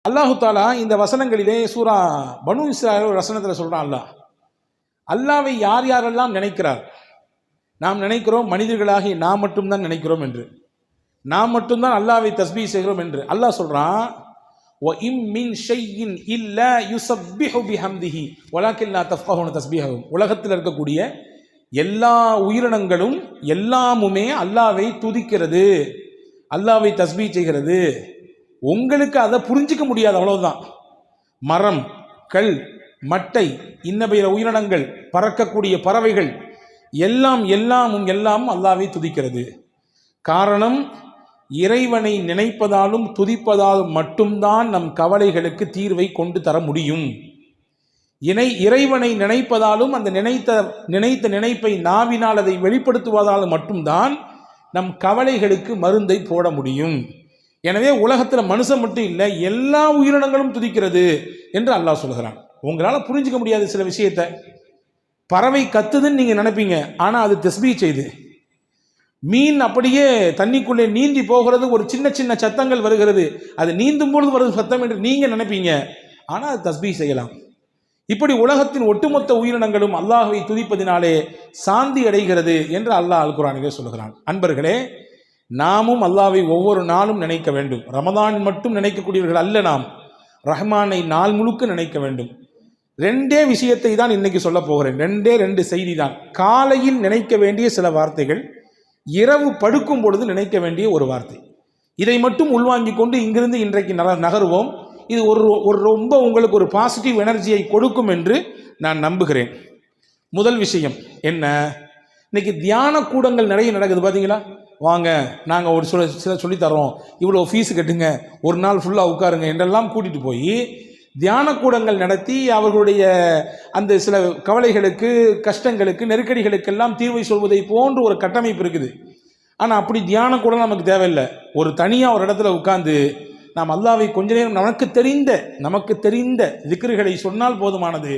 அல்லாஹு தாலா இந்த வசனங்களிலே சூரா பனு இஸ்ராயீல் வசனத்தில் சொல்கிறான், அல்லாவை யார் யாரெல்லாம் நினைக்கிறார். நாம் நினைக்கிறோம் மனிதர்களாகி நாம் மட்டும்தான் நினைக்கிறோம் என்று, நாம் மட்டும்தான் அல்லாவை தஸ்பீஹ் செய்கிறோம் என்று. அல்லாஹ் சொல்கிறான், உலகத்தில் இருக்கக்கூடிய எல்லா உயிரினங்களும் எல்லாமுமே அல்லாவை துதிக்கிறது, அல்லாவை தஸ்பீஹ் செய்கிறது. உங்களுக்கு அதை புரிஞ்சிக்க முடியாது, அவ்வளவுதான். மரம், கல், மட்டை, இன்னபிற உயிரினங்கள், பறக்கக்கூடிய பறவைகள் எல்லாமும் அல்லாவை துதிக்கிறது. காரணம், இறைவனை நினைப்பதாலும் துதிப்பதாலும் மட்டும்தான் நம் கவலைகளுக்கு தீர்வை கொண்டு தர முடியும். இறைவனை நினைப்பதாலும் அந்த நினைத்த நினைப்பை நாவினால் அதை வெளிப்படுத்துவதால் மட்டும்தான் நம் கவலைகளுக்கு மருந்தை போட முடியும். எனவே உலகத்தில் மனுஷன் மட்டும் இல்லை, எல்லா உயிரினங்களும் துதிக்கிறது என்று அல்லாஹ் சொல்கிறான். உங்களால் புரிஞ்சிக்க முடியாது சில விஷயத்தை. பறவை கத்துதுன்னு நீங்கள் நினைப்பீங்க, ஆனால் அது தஸ்பீஹ் செய்து. மீன் அப்படியே தண்ணிக்குள்ளே நீந்தி போகிறது, ஒரு சின்ன சின்ன சத்தங்கள் வருகிறது, அது நீந்தும் பொழுது வருது சத்தம் என்று நீங்கள் நினைப்பீங்க, ஆனால் அது தஸ்பீஹ் செய்யலாம். இப்படி உலகத்தின் ஒட்டுமொத்த உயிரினங்களும் அல்லாஹ்வை துதிப்பதினாலே சாந்தி அடைகிறது என்று அல்லாஹ் அல் குர்ஆனிலே சொல்கிறான். அன்பர்களே, நாமும் அல்லாஹ்வை ஒவ்வொரு நாளும் நினைக்க வேண்டும். ரமதான் மட்டும் நினைக்கக்கூடியவர்கள் அல்ல நாம், ரஹ்மானை நாள் முழுக்க நினைக்க வேண்டும். ரெண்டே விஷயத்தை தான் இன்னைக்கு சொல்ல போகிறேன். ரெண்டு செய்தி தான். காலையில் நினைக்க வேண்டிய சில வார்த்தைகள், இரவு படுக்கும் பொழுது நினைக்க வேண்டிய ஒரு வார்த்தை. இதை மட்டும் உள்வாங்கி கொண்டு இங்கிருந்து இன்றைக்கு நகருவோம். இது ஒரு ரொம்ப உங்களுக்கு ஒரு பாசிட்டிவ் எனர்ஜியை கொடுக்கும் என்று நான் நம்புகிறேன். முதல் விஷயம் என்ன, இன்னைக்கு தியான கூடங்கள் நிறைய நடக்குது பார்த்தீங்களா. வாங்க, நாங்கள் ஒரு சில சொல்லித்தரோம், இவ்வளோ ஃபீஸு கட்டுங்க, ஒரு நாள் ஃபுல்லாக உட்காருங்க என்றெல்லாம் கூட்டிகிட்டு போய் தியான கூடங்கள் நடத்தி அவர்களுடைய அந்த சில கவலைகளுக்கு, கஷ்டங்களுக்கு, நெருக்கடிகளுக்கெல்லாம் தீர்வை சொல்வதை போன்று ஒரு கட்டமைப்பு இருக்குது. ஆனால் அப்படி தியான கூட நமக்கு தேவையில்லை. ஒரு தனியாக ஒரு இடத்துல உட்கார்ந்து நாம் அல்லாஹ்வை கொஞ்ச நேரம் நமக்கு தெரிந்த திக்ருகளை சொன்னால் போதுமானது.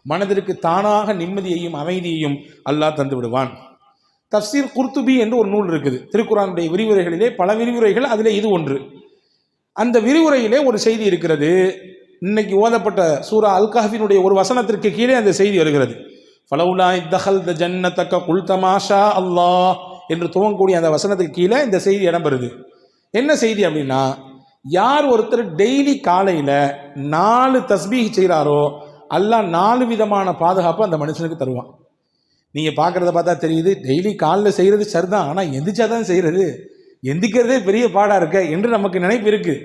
மனதிற்கு தானாக நிம்மதியையும் அமைதியையும் அல்லாஹ் தந்து விடுவான். தஃப்சீர் குர்துபி என்று ஒரு நூல் இருக்குது, திருக்குர்ஆனுடைய விரிவுரைகளிலே பல விரிவுரைகள், அதிலே இது ஒன்று. அந்த விரிவுரையிலே ஒரு செய்தி இருக்கிறது. இன்னைக்கு ஓதப்பட்ட சூரா அல் கஹ்ஃபினுடைய ஒரு வசனத்திற்கு கீழே அந்த செய்தி வருகிறது. ஃபலவுலா இத்தஹல்த ஜன்னதக குல்த மாஷா அல்லாஹ் என்று துவங்கக்கூடிய அந்த வசனத்துக்கு கீழே இந்த செய்தி இடம்பெறுது. என்ன செய்தி அப்படின்னா, யார் ஒருத்தர் டெய்லி காலையில் 4 தஸ்பீஹ் செய்கிறாரோ அல்லாஹ் 4 விதமான பாதுகாப்பு அந்த மனுஷனுக்கு தருவான். நீங்கள் பார்க்குறத பார்த்தா தெரியுது, டெய்லி காலையில் செய்கிறது சரிதான், ஆனால் எந்திரிச்சாதான் செய்கிறது, எந்திக்கிறதே பெரிய பாடாக இருக்க என்று நமக்கு நினைப்பு இருக்குது.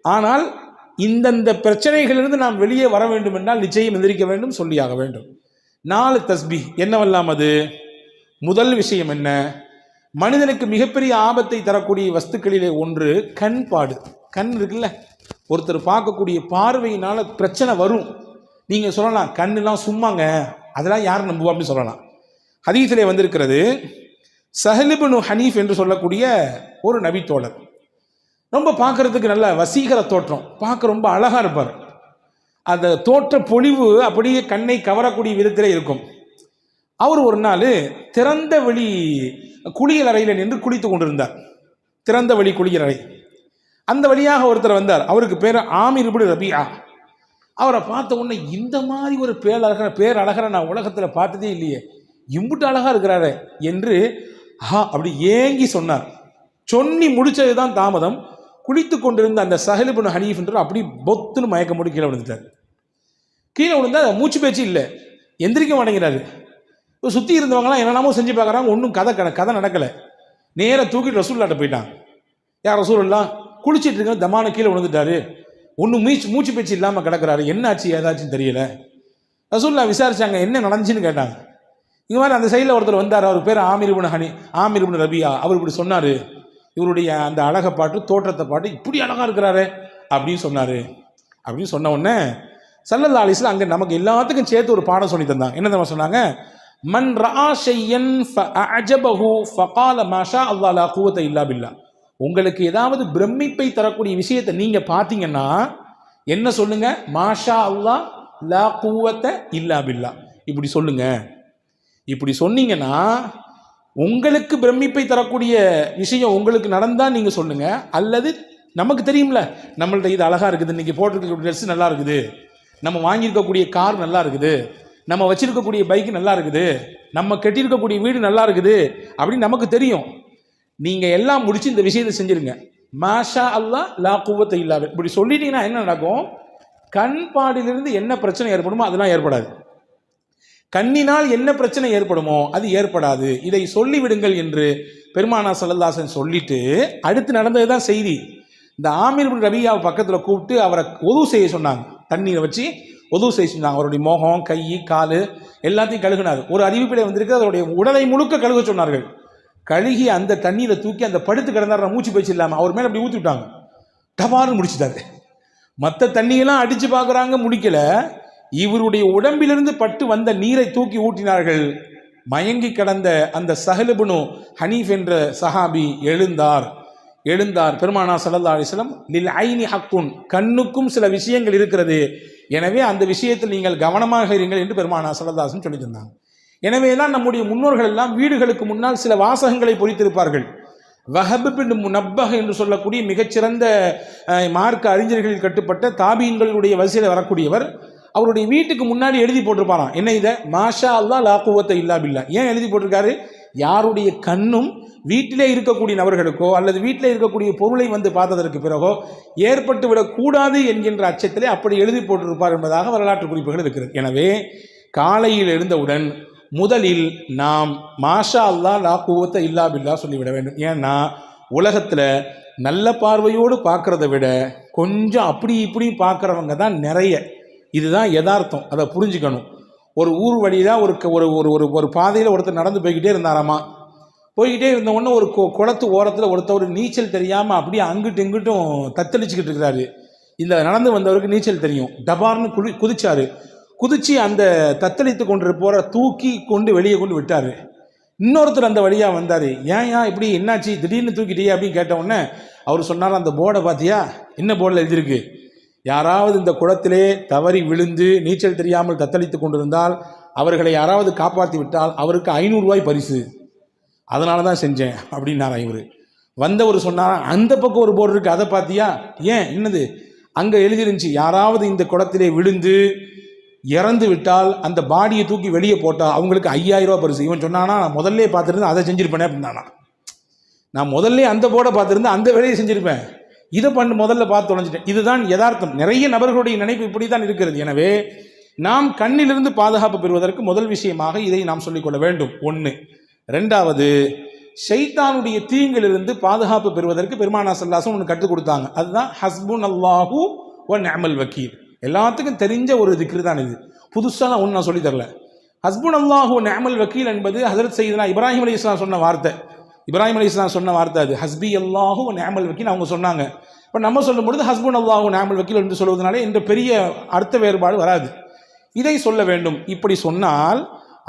ஆனால் இந்தந்த பிரச்சனைகளிலிருந்து நாம் வெளியே வர வேண்டும் என்றால் நிச்சயம் எந்திரிக்க வேண்டும், சொல்லியாக வேண்டும். 4 தஸ்பீஹ் என்னவெல்லாம் அது? முதல் விஷயம் என்ன, மனிதனுக்கு மிகப்பெரிய ஆபத்தை தரக்கூடிய வஸ்துக்களிலே ஒன்று கண்பாடு. கண் இருக்குல்ல, ஒருத்தர் பார்க்கக்கூடிய பார்வையினால் பிரச்சனை வரும். நீங்கள் சொல்லலாம் கண்ணெலாம் சும்மாங்க, அதெல்லாம் யார் நம்புவா அப்படின்னு சொல்லலாம். ஹதீஸிலே வந்திருக்கிறது, சஹல் இப்னு ஹனீஃப் என்று சொல்லக்கூடிய ஒரு நபித்தோழர், ரொம்ப பார்க்கறதுக்கு நல்ல வசீகர தோற்றம், பார்க்க ரொம்ப அழகாக இருப்பார். அந்த தோற்ற பொலிவு அப்படியே கண்ணை கவரக்கூடிய விதத்திலே இருக்கும். அவர் ஒரு நாள் திறந்த வெளி குளியல் அறையில் நின்று குளித்து கொண்டிருந்தார். திறந்த வெளி குளியல் அறை, அந்த வழியாக ஒருத்தர் வந்தார். அவருக்கு பேர் ஆமிர் இப்னு ரபியா. அவரை பார்த்த உடனே, இந்த மாதிரி ஒரு பேரழகரை நான் உலகத்தில் பார்த்ததே இல்லையே, இம்புட்டு அழகாக இருக்கிறாரு என்று அப்படி ஏங்கி சொன்னார். சொன்னி முடிச்சது தான் தாமதம். குளித்து கொண்டிருந்த அந்த சஹல் இப்னு ஹனீஃப் என்று அப்படி பொத்துன்னு மயக்கம் போட்டு கீழே விழுந்துட்டார். கீழே விழுந்தா மூச்சு பேச்சு இல்லை, எந்திரிக்க மாட்டேங்கிறாரு. இப்போ சுற்றி இருந்தவங்களாம் என்னென்னமோ செஞ்சு பார்க்குறாங்க, ஒன்றும் கதை நடக்கலை. நேராக தூக்கிட்டு ரசூல்லாட்ட போயிட்டாங்க. யார் ரசூலுல்லாஹ், குளிச்சுட்டு இருக்க தமான கீழே விழுந்துட்டாரு, ஒன்றும் மூச்சு பேச்சு இல்லாமல் கிடக்கிறாரு, என்ன ஆச்சு ஏதாச்சுன்னு தெரியல. ரசூலுல்லாஹ் விசாரிச்சாங்க, என்ன நடந்துச்சுன்னு கேட்டாங்க. இங்கே மாதிரி அந்த சைடில் ஒருத்தர் வந்தார், அவர் பேர் ஆமிர் இப்னு ரபியா. அவர் இப்படி சொன்னார், இவருடைய அந்த அழகை பாட்டு, தோற்றத்தை பாட்டு, இப்படி அழகாக இருக்கிறாரு அப்படின்னு சொன்னார். அப்படின்னு சொன்ன உடனே ஸல்லல்லாஹு அலைஹி வஸல்லம் அங்கே நமக்கு எல்லாத்துக்கும் சேர்த்து ஒரு பாடம் சொல்லி தந்தாங்க. என்ன தெரியுமா சொன்னாங்க, மன் ரஆ ஷையன் ஃபஅஜபஹு ஃபகால மாஷா அல்லாஹ் லா குவத இல்லா பில்லாஹ். உங்களுக்கு ஏதாவது பிரமிப்பை தரக்கூடிய விஷயத்தை நீங்கள் பார்த்தீங்கன்னா என்ன சொல்லுங்க, மாஷா அல்லாஹ் லா குவத இல்லா பில்லாஹ், இப்படி சொல்லுங்க. இப்படி சொன்னீங்கன்னா உங்களுக்கு பிரமிப்பை தரக்கூடிய விஷயம் உங்களுக்கு நடந்தால் நீங்கள் சொல்லுங்க, அல்லது நமக்கு தெரியும்ல, நம்மள்ட்ட இது அழகாக இருக்குது, இன்றைக்கி போட்டிருக்கக்கூடிய ட்ரெஸ் நல்லா இருக்குது, நம்ம வாங்கியிருக்கக்கூடிய கார் நல்லா இருக்குது, நம்ம வச்சிருக்கக்கூடிய பைக்கு நல்லா இருக்குது, நம்ம கட்டியிருக்கக்கூடிய வீடு நல்லா இருக்குது அப்படின்னு நமக்கு தெரியும். நீங்கள் எல்லாம் முடிச்சு இந்த விஷயத்தை செஞ்சுருங்க. மாஷா அல்லா லா குவத்த இல்லா பில்லா இப்படி சொல்லிட்டீங்கன்னா என்ன நடக்கும்? கண் பாடிலிருந்து என்ன பிரச்சனை ஏற்படுமோ அதெல்லாம் ஏற்படாது. கண்ணினால் என்ன பிரச்சனை ஏற்படுமோ அது ஏற்படாது. இதை சொல்லிவிடுங்கள் என்று பெருமானா ஸல்லல்லாஹு அலைஹி வஸல்லம் சொல்லிட்டு அடுத்து நடந்தது தான் செய்தி. இந்த ஆமீர் இப்னு ரபியாவை பக்கத்தில் கூப்பிட்டு அவரை ஒது செய்ய சொன்னாங்க. தண்ணீரை வச்சு ஒது செய்ய சொன்னாங்க. அவருடைய முகம், கை, கால் எல்லாத்தையும் கழுகினார். ஒரு அறிவிப்பிலே வந்திருக்கு, அவருடைய உடலை முழுக்க கழுக சொன்னார்கள். கழுகி அந்த தண்ணீரை தூக்கி அந்த படுத்து கிடந்தார், மூச்சு பேச்சு இல்லாமல் அவர் மேலே அப்படி ஊற்றி விட்டாங்க. டபார்னு முடிச்சுட்டாரு. மற்ற தண்ணியெல்லாம் அடித்து பார்க்குறாங்க, முடிக்கல. இவருடைய உடம்பிலிருந்து பட்டு வந்த நீரை தூக்கி ஊட்டினார்கள். மயங்கி கடந்த அந்த சஹல் இப்னு ஹனீஃப் என்ற சஹாபி எழுந்தார். பெருமானா ஸல்லல்லாஹு அலைஹி வஸல்லம் லில் ஐனி ஹக்குன், கண்ணுக்கும் சில விஷயங்கள் இருக்கிறது, எனவே அந்த விஷயத்தில் நீங்கள் கவனமாக இருங்கள் என்று பெருமானா ஸல்லல்லாஹு அலைஹி வஸல்லம் சொல்லி தந்தாங்க. எனவே தான் நம்முடைய முன்னோர்கள் எல்லாம் வீடுகளுக்கு முன்னால் சில வாசகங்களை பொறித்திருப்பார்கள். வஹப் பின் முனப்பஹ் என்று சொல்லக்கூடிய மிகச்சிறந்த மார்க்க அறிஞர்களில் கட்டுப்பட்ட தாபீன்களுடைய வரிசையில் வரக்கூடியவர், அவருடைய வீட்டுக்கு முன்னாடி எழுதி போட்டிருப்பாராம். என்ன இதை? மாஷா அல்லாஹ் லா குவத்த இல்லா பில்லா. ஏன் எழுதி போட்டிருக்காரு? யாருடைய கண்ணும் வீட்டிலே இருக்கக்கூடிய நபர்களுக்கோ அல்லது வீட்டிலே இருக்கக்கூடிய பொருளை வந்து பார்த்ததற்கு பிறகோ ஏற்பட்டு விடக்கூடாது என்கின்ற அச்சத்திலே அப்படி எழுதி போட்டிருப்பார் என்பதாக வரலாற்று குறிப்புகள் இருக்கிறது. எனவே காலையில் எழுந்தவுடன் முதலில் நாம் மாஷா அல்லாஹ் லா குவத்த இல்லா பில்லா சொல்லிவிட வேண்டும். ஏன்னா உலகத்தில் நல்ல பார்வையோடு பார்க்குறத விட கொஞ்சம் அப்படி இப்படி பார்க்குறவங்க தான் நிறைய. இதுதான் யதார்த்தம், அதை புரிஞ்சுக்கணும். ஒரு ஊர் வழியாக ஒரு பாதையில் ஒருத்தர் நடந்து போய்கிட்டே இருந்தாராமா. போய்கிட்டே இருந்த உடனே ஒரு குளத்து ஓரத்தில் ஒருத்தர் நீச்சல் தெரியாமல் அப்படியே அங்கிட்டு இங்கிட்டும் தத்தளிச்சுக்கிட்டு இருக்கிறாரு. இந்த நடந்து வந்தவருக்கு நீச்சல் தெரியும். டபார்னு குதிச்சாரு. குதிச்சு அந்த தத்தளித்து கொண்டு போகிற தூக்கி கொண்டு வெளியே கொண்டு விட்டார். இன்னொருத்தர் அந்த வழியாக வந்தார். ஏன் இப்படி என்னாச்சு, திடீர்னு தூக்கிட்டியே அப்படின்னு கேட்ட உடனே அவர் சொன்னார், அந்த போர்டை பார்த்தியா? என்ன போர்டில் எழுதியிருக்கு? யாராவது இந்த குளத்திலே தவறி விழுந்து நீச்சல் தெரியாமல் தத்தளித்து கொண்டிருந்தால் அவர்களை யாராவது காப்பாற்றி விட்டால் அவருக்கு 500 ரூபாய் பரிசு, அதனால தான் செஞ்சேன் அப்படின்னாரா இவர். வந்தவர் சொன்னாரா, அந்த பக்கம் ஒரு போர்டு இருக்குது, அதை பார்த்தியா? ஏன், என்னது? அங்கே எழுதிருந்துச்சு, யாராவது இந்த குளத்திலே விழுந்து இறந்து விட்டால் அந்த பாடியை தூக்கி வெளியே போட்டால் அவங்களுக்கு 5000 ரூபா பரிசு. இவன் சொன்னானா, நான் முதல்ல பார்த்துருந்தேன் அதை செஞ்சுருப்பேனே அப்படின்னானா. நான் முதல்ல அந்த போர்டை பார்த்துருந்தேன் அந்த வேலையை செஞ்சுருப்பேன், இதை முதல்ல பார்த்து தொலைஞ்சிட்டேன். இதுதான் யதார்த்தம். நிறைய நபர்களுடைய நினைப்பு இப்படி தான் இருக்கிறது. எனவே நாம் கண்ணிலிருந்து பாதுகாப்பு பெறுவதற்கு முதல் விஷயமாக இதை நாம் சொல்லிக்கொள்ள வேண்டும். 1. 2வது, ஷைத்தானுடைய தீங்கிலிருந்து பாதுகாப்பு பெறுவதற்கு பெருமானா ஸல்லல்லாஹு அலைஹி வஸல்லம் ஒன்று கற்றுக் கொடுத்தாங்க. அதுதான் ஹஸ்புன் அல்லாஹு வ நிஅமல் வக்கீல். எல்லாத்துக்கும் தெரிஞ்ச ஒரு திக்ரு தான் இது. புதுசாக ஒன்று நான் சொல்லி தரல. ஹஸ்புன் அல்லாஹு வ நிஅமல் வக்கீல் என்பது ஹஜ்ரத் சையதுனா இப்ராஹிம் அலைஹிஸ்ஸலாம் சொன்ன வார்த்தை. இப்ராஹிம் அலைஹிஸ்ஸலாம் சொன்ன வார்த்தை அது. ஹஸ்பி அல்லாஹு வ நிஅமல் வக்கீல் அவங்க சொன்னாங்க. இப்போ நம்ம சொல்லும் பொழுது ஹஸ்புன் அல்லாஹு வ நிஅமல் வக்கீல் என்று சொல்வதனாலே இந்த பெரிய அர்த்த வேறுபாடு வராது. இதை சொல்ல வேண்டும். இப்படி சொன்னால்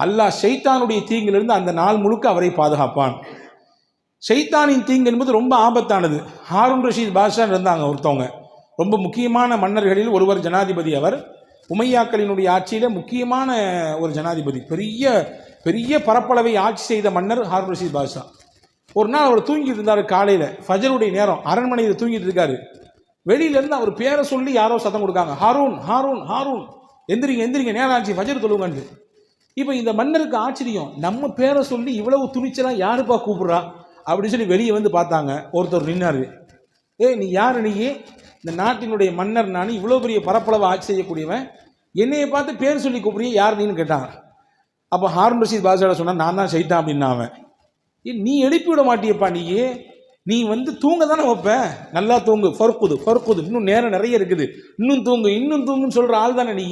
அல்லாஹ் ஷைத்தானுடைய தீங்கிலிருந்து அந்த நாள் முழுக்க அவரை பாதுகாப்பான். ஷைத்தானின் தீங்கு என்பது ரொம்ப ஆபத்தானது. ஹாரூன் ரஷீத் பாஷா இருந்தாங்க ஒருத்தவங்க, ரொம்ப முக்கியமான மன்னர்களில் ஒருவர், ஜனாதிபதி. அவர் உமையாக்களினுடைய ஆட்சியில் முக்கியமான ஒரு ஜனாதிபதி, பெரிய பெரிய பரப்பளவை ஆட்சி செய்த மன்னர் ஹாரூன் ரஷீத் பாஷா. ஒரு நாள் அவர் தூங்கிட்டு இருந்தார். காலையில் ஃபஜருடைய நேரம், அரண்மனையில் தூங்கிட்டு இருக்காரு. வெளியிலேருந்து அவர் பேரை சொல்லி யாரோ சத்தம் கொடுக்காங்க, ஹாரூன் ஹாரூன் ஹாரூன், எந்திரிங்க எந்திரிங்க, நேரம் ஆச்சு, ஃபஜர் தொழுவுங்கன்னு. இப்போ இந்த மன்னருக்கு ஆச்சரியம், நம்ம பேரை சொல்லி இவ்வளவு துணிச்சலாம் யாருப்பா கூப்பிட்றா அப்படின்னு சொல்லி வெளியே வந்து பார்த்தாங்க. ஒருத்தர் நின்னாரு. நீ யார்? நீயே இந்த நாட்டினுடைய மன்னர், நான் இவ்வளோ பெரிய பரப்பளவை ஆட்சி செய்யக்கூடியவன், என்னையை பார்த்து பேர் சொல்லி கூப்பிடுறிய, யார் நீன்னு கேட்டாங்க. அப்போ ஹாரூன் ரஷீத் பாஷா சொன்னால், நான் தான் ஷைத்தான் அப்படின்னா. அவன், நீ எழுப்பி விட மாட்டியப்பா, நீ வந்து தூங்க தானே வைப்ப, நல்லா தூங்கு, ஃபர்குது, இன்னும் நேரம் நிறைய இருக்குது, இன்னும் தூங்குன்னு சொல்கிற ஆள் தானே நீ,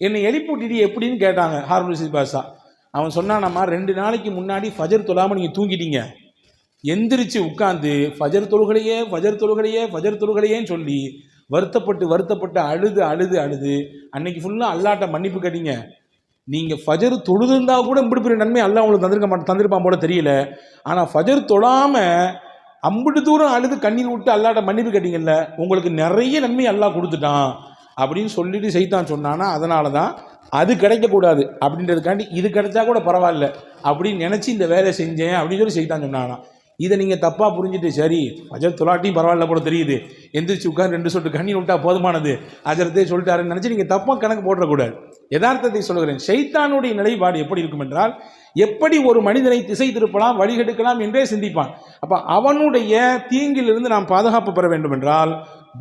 என்னை எழுப்பி விட்டுடி எப்படின்னு கேட்டாங்க ஹாரூன் ரஷீத் பாஷா. அவன் சொன்னானம்மா, 2 நாளைக்கு முன்னாடி ஃபஜர் தொழாமல் நீங்கள் தூங்கிட்டீங்க, எந்திரிச்சு உட்காந்து ஃபஜர் தொழுகலையேன்னு சொல்லி வருத்தப்பட்டு அழுது அன்னைக்கு ஃபுல்லாக அல்லாட்ட மன்னிப்பு கேட்டீங்க. நீங்கள் ஃபஜர் தொழுதுருந்தா கூட இப்படி பெரிய நன்மை அல்லாஹ் உங்களுக்கு தந்திருப்பான் போல தெரியல. ஆனால் ஃபஜர் தொழாமல் அம்பிட்டு தூரம் அழுது கண்ணீர் விட்டு அல்லாட்ட மன்னிப்பு கேட்டீங்கல்ல, உங்களுக்கு நிறைய நன்மை அல்லாஹ் கொடுத்துட்டான் அப்படின்னு சொல்லிட்டு சைத்தான் சொன்னானா. அதனால தான் அது கிடைக்கக்கூடாது அப்படின்றதுக்காண்டி இது கிடைச்சா கூட பரவாயில்ல அப்படின்னு நினச்சி இந்த வேலையை செஞ்சேன் அப்படின்னு சொல்லி சைத்தான் சொன்னானா. இதை நீங்கள் தப்பாக புரிஞ்சுட்டு சரி ஃபஜர் தொலாட்டியும் பரவாயில்ல போல தெரியுது, எந்திரிச்சு உட்கார் 2 சொட்டு கண்ணி விட்டா போதுமானது, அஜரத்தே சொல்லிட்டாருன்னு நினச்சி நீங்கள் தப்பாக கணக்கு போடக்கூடாது. யதார்த்தத்தை சொல்கிறேன். ஷைத்தானுடைய நிலைப்பாடு எப்படி இருக்கும் என்றால், எப்படி ஒரு மனிதனை திசை திருப்பலாம் வழிகெடுக்கலாம் என்றே சிந்திப்பான். அப்போ அவனுடைய தீங்கிலிருந்து நாம் பாதுகாப்பு பெற வேண்டும் என்றால்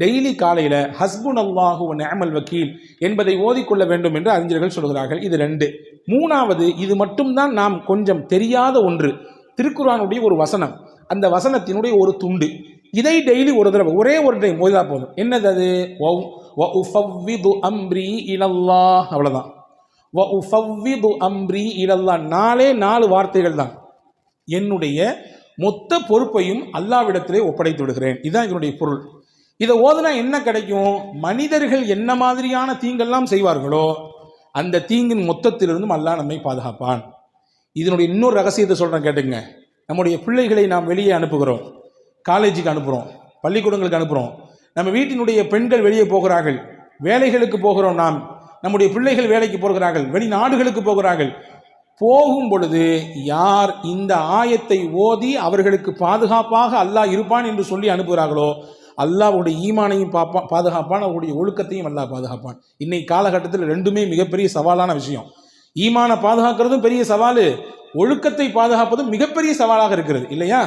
டெய்லி காலையில் ஹஸ்புன் அல்லாஹு வ நிஅமல் வக்கீல் என்பதை ஓதிக்கொள்ள வேண்டும் என்று அறிஞர்கள் சொல்கிறார்கள். இது 2. 3வது, இது மட்டும்தான் நாம் கொஞ்சம் தெரியாத ஒன்று, திருக்குர்ஆனுடைய ஒரு வசனம், அந்த வசனத்தினுடைய ஒரு துண்டு, இதை டெய்லி ஒரு தடவை ஒரே ஒரு டைம் ஓதினா போதும். என்னது அது? வ உஃபவ்விது அம்ரி இலல்லாஹ். அவ்வளோதான். வ உஃபவ்விது அம்ரி இலல்லாஹ். 4 வார்த்தைகள் தான். என்னுடைய மொத்த பொறுப்பையும் அல்லாஹ்விடத்திலே ஒப்படைத்து விடுகிறேன். இதுதான் இதனுடைய பொருள். இதை ஓதுனா என்ன கிடைக்கும்? மனிதர்கள் என்ன மாதிரியான தீங்கெல்லாம் செய்வார்களோ அந்த தீங்கின் மொத்தத்திலிருந்தும் அல்லாஹ் நம்மை பாதுகாப்பான். இதனுடைய இன்னொரு ரகசியத்தை சொல்கிறேன் கேட்டுங்க. நம்முடைய பிள்ளைகளை நாம் வெளியே அனுப்புகிறோம், காலேஜுக்கு அனுப்புகிறோம், பள்ளிக்கூடங்களுக்கு அனுப்புகிறோம். நம்ம வீட்டினுடைய பெண்கள் வெளியே போகிறார்கள், வேலைகளுக்கு போகிறோம். நம்முடைய பிள்ளைகள் வேலைக்கு போகிறார்கள், வெளிநாடுகளுக்கு போகிறார்கள். போகும் பொழுது யார் இந்த ஆயத்தை ஓதி அவர்களுக்கு பாதுகாப்பாக அல்லாஹ் இருப்பான் என்று சொல்லி அனுப்புகிறார்களோ அல்லாஹ்வுடைய ஈமானையும் பாதுகாப்பான், அவருடைய ஒழுக்கத்தையும் அல்லாஹ் பாதுகாப்பான். இன்னைக்கு காலகட்டத்தில் 2மே மிகப்பெரிய சவாலான விஷயம். ஈமானை பாதுகாக்கிறதும் பெரிய சவால், ஒழுக்கத்தை பாதுகாப்பதும் மிகப்பெரிய சவாலாக இருக்கிறது இல்லையா?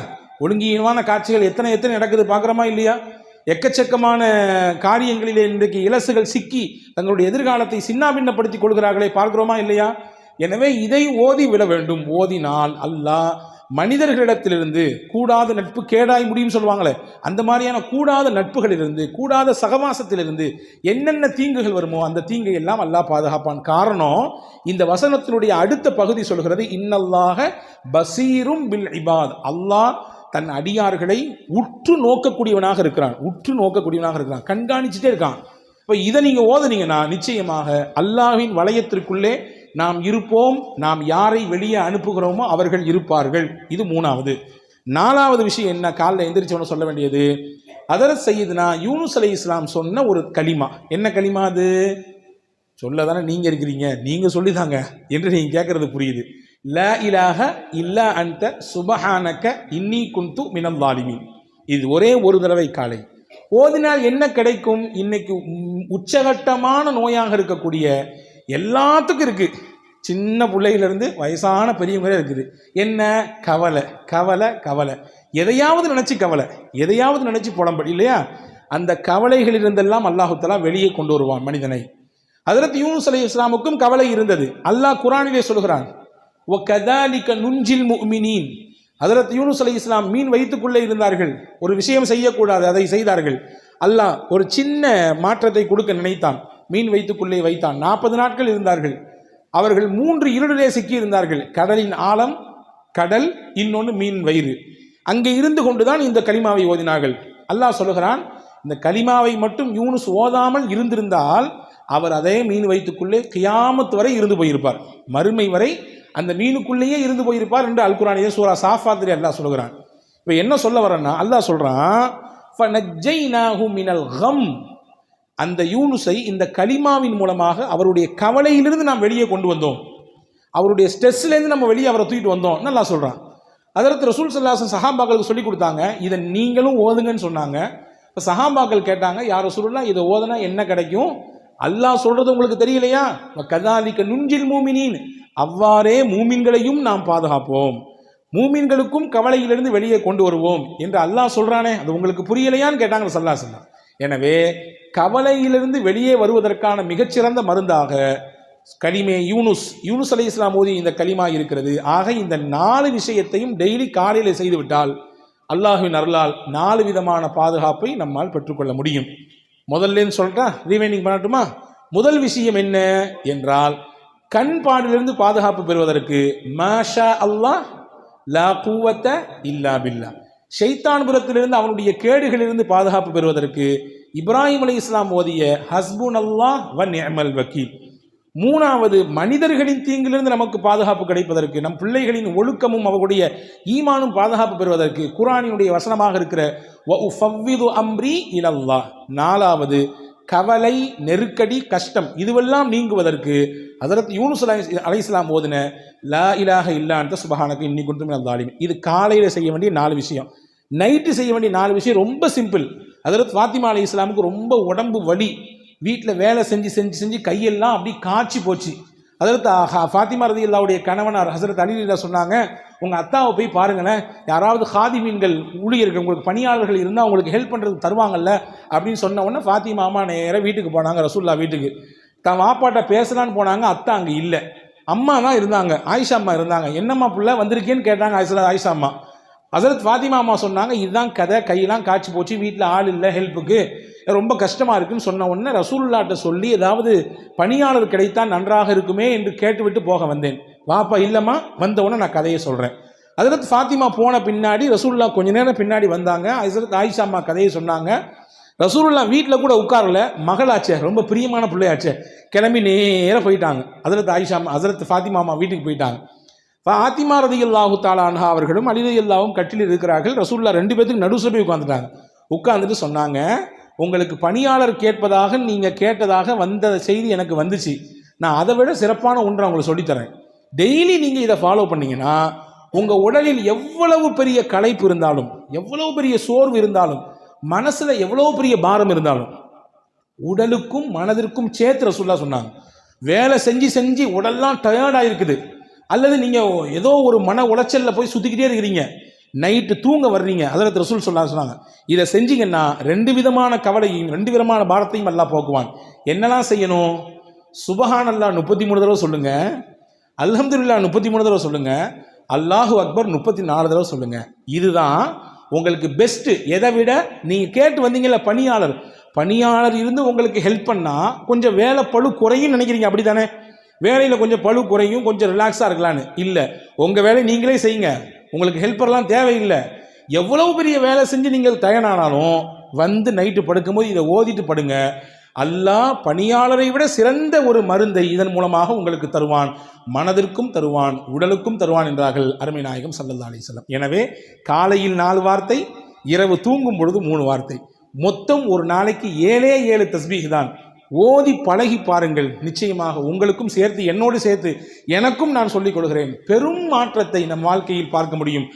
ஒழுங்கீனமான காட்சிகள் எத்தனை நடக்குது பார்க்குறோமா இல்லையா? எக்கச்சக்கமான காரியங்களிலே இன்றைக்கு இலசுகள் சிக்கி தங்களுடைய எதிர்காலத்தை சின்னாபின்னப்படுத்திக் கொள்கிறார்களே, பார்க்கிறோமா இல்லையா? எனவே இதை ஓதி விட வேண்டும். ஓதினால் அல்லாஹ் மனிதர்களிடத்திலிருந்து கூடாத நட்பு கேடாய் முடியும் சொல்லுவாங்களே, அந்த மாதிரியான கூடாத நட்புகளிலிருந்து, கூடாத சகவாசத்திலிருந்து என்னென்ன தீங்குகள் வருமோ அந்த தீங்கை எல்லாம் அல்லாஹ் பாதுகாப்பான். காரணம், இந்த வசனத்தினுடைய அடுத்த பகுதி சொல்கிறது, இன்னல்லாஹ பசீரும் பில் இபாத். அல்லாஹ் தன் அடியார்களை உற்று நோக்கக்கூடியவனாக இருக்கிறான், கண்காணிச்சுட்டே இருக்கான். இப்போ இதை நீங்கள் ஓதுனீங்கன்னா நிச்சயமாக அல்லாஹ்வின் வளையத்திற்குள்ளே நாம் இருப்போம். நாம் யாரை வெளியே அனுப்புகிறோமோ அவர்கள் இருப்பார்கள். இது 3வது. 4வது விஷயம் என்ன? காலைல எந்திரிச்சவன சொல்ல வேண்டியது, ஹதரத் சையதுனா யூனுஸ் அலைஹிஸ்ஸலாம் சொன்ன ஒரு கலிமா. என்ன கலிமா அது? சொல்ல தானே நீங்கள் இருக்கிறீங்க, நீங்கள் சொல்லிதாங்க என்று நீங்கள் கேட்கறது புரியுது. லா இலாஹ இல்லா அன்த சுபஹானக இன்னி குன்து மினல் ஸாலிமீன். இது ஒரே ஒரு தடவை காலை ஓதினால் என்ன கிடைக்கும்? இன்னைக்கு உச்சகட்டமான நோயாக இருக்கக்கூடிய எல்லாத்துக்கும் இருக்கு, சின்ன பிள்ளையிலிருந்து வயசான பெரியவங்களே இருக்குது. என்ன? கவலை கவலை கவலை, எதையாவது நினைச்சு கவலை, எதையாவது நினைச்சு புலம்படி இல்லையா? அந்த கவலைகளிலிருந்தெல்லாம் அல்லாஹ் தஆலா வெளியே கொண்டு வருவான் மனிதனை. ஹஜ்ரத் யூனுஸ் அலைஹிஸ்ஸலாமுக்கும் கவலை இருந்தது. அல்லாஹ் குர்ஆனிலே சொல்கிறான், வ கதாலிக நுஞ்சில் முஃமினீன். ஹஜ்ரத் யூனுஸ் அலைஹிஸ்ஸலாம் மீன் வயிற்றுக்குள்ளே இருந்தார்கள், ஒரு விஷயம் செய்யக்கூடாது, அதை செய்தார்கள். அல்லாஹ் ஒரு சின்ன மாற்றத்தை கொடுக்க நினைத்தான், மீன் வயிற்றுக்குள்ளே வைத்தான். 40 நாட்கள் இருந்தார்கள். அவர்கள் 3 இருளிலே சிக்கி இருந்தார்கள். கடலின் ஆழம், கடல், இன்னொன்று மீன் வயிறு. அங்கே இருந்து கொண்டுதான் இந்த கலிமாவை ஓதினார்கள். அல்லாஹ் சொல்லுகிறான், இந்த கலிமாவை மட்டும் யூனுஸ் ஓதாமல் இருந்திருந்தால் அவர் அதே மீன் வயிற்றுக்குள்ளே கியாமத் வரை இருந்து போயிருப்பார், மறுமை வரை அந்த மீனுக்குள்ளேயே இருந்து போயிருப்பார் என்று அல் குர்ஆனிலே சூரா சாஃபாத்திலே அல்லாஹ் சொல்லுகிறான். இப்போ என்ன சொல்ல வரேன்னா, அல்லாஹ் சொல்றான், ஃபனஜ்ஜைனாஹு மினல் கம். அந்த யூனுஸை இந்த கலிமாவின் மூலமாக அவருடைய கவலையிலிருந்து நாம் வெளியே கொண்டு வந்தோம், அவருடைய ஸ்ட்ரெஸ்லேருந்து நம்ம வெளியே அவரை தூக்கிட்டு வந்தோம் நல்லா சொல்கிறான். அதற்கு ரசூல் ஸல்லல்லாஹு அலைஹி வஸல்லம் சஹாபாக்களுக்கு சொல்லி கொடுத்தாங்க, இதை நீங்களும் ஓதுங்கன்னு சொன்னாங்க. இப்போ சஹாபாக்கள் கேட்டாங்க, யார் ரசூலுல்லாஹ் இதை ஓதுனா என்ன கிடைக்கும்? அல்லாஹ் சொல்கிறது உங்களுக்கு தெரியலையா? கதாலிக நுஞ்சில் மூமினீன், அவ்வாறே மூமின்களையும் நாம் பாதுகாப்போம், மூமின்களுக்கும் கவலையிலிருந்து வெளியே கொண்டு வருவோம் என்று அல்லாஹ் சொல்கிறானே, அது உங்களுக்கு புரியலையான்னு கேட்டாங்க ஸல்லல்லாஹு அலைஹி வஸல்லம். எனவே கவலையிலிருந்து வெளியே வருவதற்கான மிகச்சிறந்த மருந்தாக கலிமே யூனுஸ் அலைஹிஸ்ஸலாம் ஓதி இந்த கலிமா இருக்கிறது. ஆக இந்த 4 விஷயத்தையும் டெய்லி காலையில் செய்துவிட்டால் அல்லாஹ்வின் அருளால் 4 விதமான பாதுகாப்பை நம்மால் பெற்றுக்கொள்ள முடியும். முதல்ல சொல்லிட்டா ரீவைண்டிங் பண்ணட்டுமா? முதல் விஷயம் என்ன என்றால், கண் பாடிலிருந்து பாதுகாப்பு பெறுவதற்கு மாஷா அல்லாஹ் லா குவத்த இல்லா பில்லா, ஷைத்தான் புறத்திலிருந்து அவனுடைய கேடுகளிலிருந்து பாதுகாப்பு பெறுவதற்கு இப்ராஹிம் அலைஹிஸ்ஸலாம் ஓதிய ஹஸ்புன் அல்லாஹ் வ நிஅமல் வக்கீல். 3வது, மனிதர்களின் தீங்கிலிருந்து நமக்கு பாதுகாப்பு கிடைப்பதற்கு, நம் பிள்ளைகளின் ஒழுக்கமும் அவர்களுடைய ஈமானும் பாதுகாப்பு பெறுவதற்கு குர்ஆனினுடைய வசனமாக இருக்கிற வ உஃபவ்விது அம்ரி இலல்லாஹ். 4வது, கவலை, நெருக்கடி, கஷ்டம் இதுவெல்லாம் நீங்குவதற்கு ஹஜ்ரத் யூனுஸ் அலைஹிஸ்ஸலாம் ஓதின லா இலாஹ இல்லா அன்த சுப்ஹானக இன்னி குன்து மினல் ஸாலிமீன். இது காலையில் செய்ய வேண்டிய 4 விஷயம். நைட்டு செய்ய வேண்டிய 4 விஷயம் ரொம்ப சிம்பிள். ஹஜ்ரத் ஃபாத்திமா அலைஹிஸ்ஸலாமுக்கு ரொம்ப உடம்பு வலி, வீட்டில் வேலை செஞ்சு செஞ்சு செஞ்சு கையெல்லாம் அப்படி காய்ச்சி போச்சு. ஹஜ்ரத் ஃபாத்திமா ரலியல்லாஹுடைய கணவனார் ஹஜ்ரத் அலி ரலியல்லாஹு சொன்னாங்க, உங்கள் அத்தாவை போய் பாருங்களேன், யாராவது ஹாதிமீன்கள் ஊழியர்கள் உங்களுக்கு பணியாளர்கள் இருந்தால் உங்களுக்கு ஹெல்ப் பண்ணுறதுக்கு தருவாங்கல்ல அப்படின்னு சொன்ன உடனே ஃபாத்திமா அம்மா நேராக வீட்டுக்கு போனாங்க, ரசூல்லா வீட்டுக்கு. தான் வாப்பாட்ட பேசலான்னு போனாங்க, அத்தா அங்கே இல்லை, அம்மா தான் இருந்தாங்க, ஆயிஷா அம்மா இருந்தாங்க. என்னம்மா புள்ள வந்திருக்கேன்னு கேட்டாங்க ஆயிஷா அம்மா. ஹஜ்ரத் ஃபாத்திமா அம்மா சொன்னாங்க, இதுதான் கதை, கையெல்லாம் காய்ச்சி போச்சு, வீட்டில் ஆள் இல்லை ஹெல்ப்புக்கு, ரொம்ப கஷ்டமாக இருக்குன்னு சொன்ன உடனே ரசூலுல்லாஹ்ட்ட சொல்லி ஏதாவது பணியாளர் கிடைத்தால் நன்றாக இருக்குமே என்று கேட்டுவிட்டு போக வந்தேன். வாப்பா இல்லைம்மா, வந்த உடனே நான் கதையை சொல்கிறேன். ஹஜ்ரத் ஃபாத்திமா போன பின்னாடி ரசூலுல்லாஹ் கொஞ்ச நேரம் பின்னாடி வந்தாங்க. ஹஜ்ரத் ஆயிஷா அம்மா கதையை சொன்னாங்க. ரசூலுல்லாஹ் வீட்டில் கூட உட்காரல, மகளாச்சே, ரொம்ப பிரியமான பிள்ளையாச்சே, கிளம்பி நேராக போயிட்டாங்க. ஹஜ்ரத் ஆயிஷா அம்மா ஹஜ்ரத் ஃபாத்திமா அம்மா வீட்டுக்கு போயிட்டாங்க. ஃபாத்திமா ரலியல்லாஹு தஆலா அன்ஹா அவர்களும் அலி ரலியல்லாஹும் கட்டில் இருக்கிறார்கள். ரசூலுல்லாஹ் 2 பேத்துக்கு நடுசுல போய் உட்காந்துட்டாங்க. உட்காந்துட்டு சொன்னாங்க, உங்களுக்கு பணியாளர் கேட்பதாக நீங்கள் கேட்டதாக வந்த செய்தி எனக்கு வந்துச்சு, நான் அதை விட சிறப்பான ஒன்றை உங்களுக்கு சொல்லித்தரேன். டெய்லி நீங்கள் இதை ஃபாலோ பண்ணீங்கன்னா உங்கள் உடலில் எவ்வளவு பெரிய களைப்பு இருந்தாலும், எவ்வளவு பெரிய சோர்வு இருந்தாலும், மனசில் எவ்வளவு பெரிய பாரம் இருந்தாலும், உடலுக்கும் மனதிற்கும் சேர்த்து ரசூலுல்லாஹ் சொன்னாங்க. வேலை செஞ்சு செஞ்சு உடல்லாம் டயர்டாக இருக்குது, அல்லது நீங்கள் ஏதோ ஒரு மன உளைச்சலில் போய் சுற்றிக்கிட்டே இருக்கிறீங்க, நைட்டு தூங்க வர்றீங்க, ஹஜ்ரத் ரசூல் சொன்னாங்க, இதை செஞ்சீங்கன்னா 2 விதமான கவலையும் 2 விதமான பாரத்தையும் அல்லாஹ் போக்குவான். என்னெல்லாம் செய்யணும்? சுபஹானல்லாஹ் 33 தடவை சொல்லுங்க, அல்ஹம்துலில்லாஹ் 33 தடவை சொல்லுங்க, அல்லாஹு அக்பர் 34 தடவை சொல்லுங்க. இதுதான் உங்களுக்கு பெஸ்ட்டு. எதை விட நீங்கள் கேட்டு வந்தீங்கல்ல பணியாளர் இருந்து உங்களுக்கு ஹெல்ப் பண்ணால் கொஞ்சம் வேலை பளு குறையும் நினைக்கிறீங்க, அப்படி தானே? வேலையில் கொஞ்சம் பளு குறையும், கொஞ்சம் ரிலாக்ஸாக இருக்கலான்னு. இல்லை, உங்கள் வேலையை நீங்களே செய்யுங்க, உங்களுக்கு ஹெல்ப்பர்லாம் தேவையில்லை. எவ்வளவு பெரிய வேலை செஞ்சு நீங்கள் தயாரானாலும் வந்து நைட்டு படுக்கும்போது இதை ஓதிட்டு படுங்க. அல்லாஹ் பணியாளரை விட சிறந்த ஒரு மருந்தை இதன் மூலமாக உங்களுக்கு தருவான், மனதிற்கும் தருவான், உடலுக்கும் தருவான் என்றார்கள் அருமை நாயகம் ஸல்லல்லாஹு அலைஹி வஸல்லம். எனவே காலையில் 4 வார்த்தை, இரவு தூங்கும் பொழுது 3 வார்த்தை, மொத்தம் ஒரு நாளைக்கு 7 தஸ்பீஹ் தான். ஓதி பழகி பாருங்கள், நிச்சயமாக உங்களுக்கும் சேர்த்து என்னோடு சேர்த்து எனக்கும் நான் சொல்லிக் கொடுக்கிறேன், பெரும் மாற்றத்தை நம் வாழ்க்கையில் பார்க்க முடியும்.